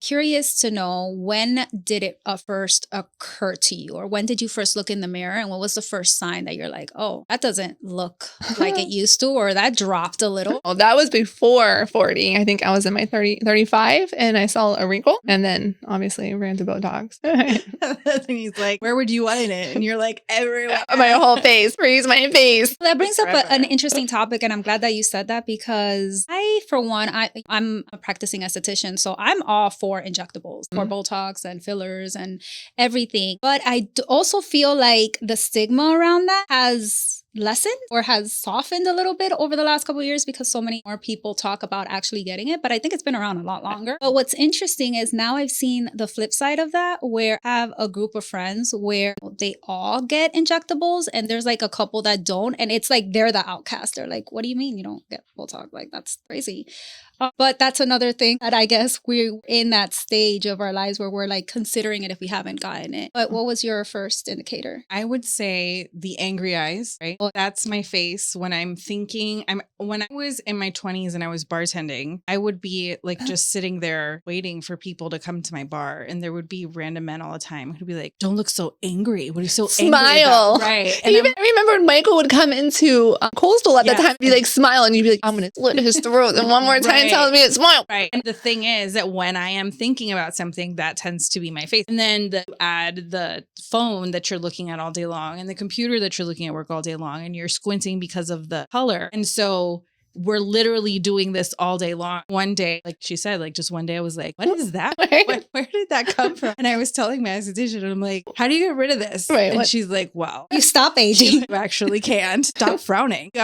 Curious to know, when did it first occur to you, or when did you first look in the mirror, and what was the first sign that you're like, oh, that doesn't look like it used to, or that dropped a little? Well, that was before 40. I think I was in my 35 and I saw a wrinkle and then obviously ran to Botox. And he's like, where would you want it? And you're like, everywhere. My whole face. Freeze my face. That brings up Forever. an interesting topic, and I'm glad that you said that, because I, for one, I'm a practicing esthetician, so I'm all for injectables, for Botox and fillers and everything. But I also feel like the stigma around that has lessened or has softened a little bit over the last couple of years, because so many more people talk about actually getting it. But I think it's been around a lot longer. But what's interesting is now I've seen the flip side of that, where I have a group of friends where they all get injectables, and there's like a couple that don't. And it's like they're the outcast. They're like, what do you mean you don't get Botox? Like, that's crazy. But that's another thing that I guess we're in that stage of our lives where we're like considering it if we haven't gotten it. But what was your first indicator? I would say the angry eyes, right? That's my face when I'm thinking. When I was in my 20s and I was bartending, I would be like just sitting there waiting for people to come to my bar, and there would be random men all the time who'd be like, "Don't look so angry. What are you so angry Smile. about?" Right. And Even I remember when Michael would come into Coastal at the time, be like, smile, and you'd be like, I'm going to slit his throat. And one more time, Right. telling me to smile. Right. And the thing is that when I am thinking about something, that tends to be my face. And then add the phone that you're looking at all day long and the computer that you're looking at work all day long, and you're squinting because of the color. And so we're literally doing this all day long. One day, like she said, like just one day I was like, what is that? Where did that come from? And I was telling my esthetician, and I'm like, how do you get rid of this? Right, and she's like, well, You stop aging. you actually can't. Stop frowning. You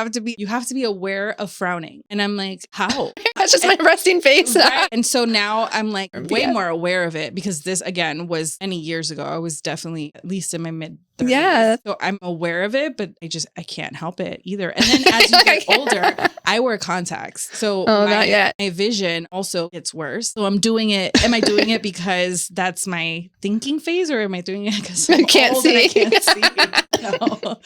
have to be aware of frowning. And I'm like, how? That's just my resting face. Right? And so now I'm like way more aware of it, because this again was many years ago. I was definitely at least in my mid 30s. Yeah. So I'm aware of it, but I can't help it either. And then as you get older, I wear contacts. So not yet. my vision also gets worse. So I'm doing it. Am I doing it because that's my thinking phase, or am I doing it because I can't see. I can't see? No.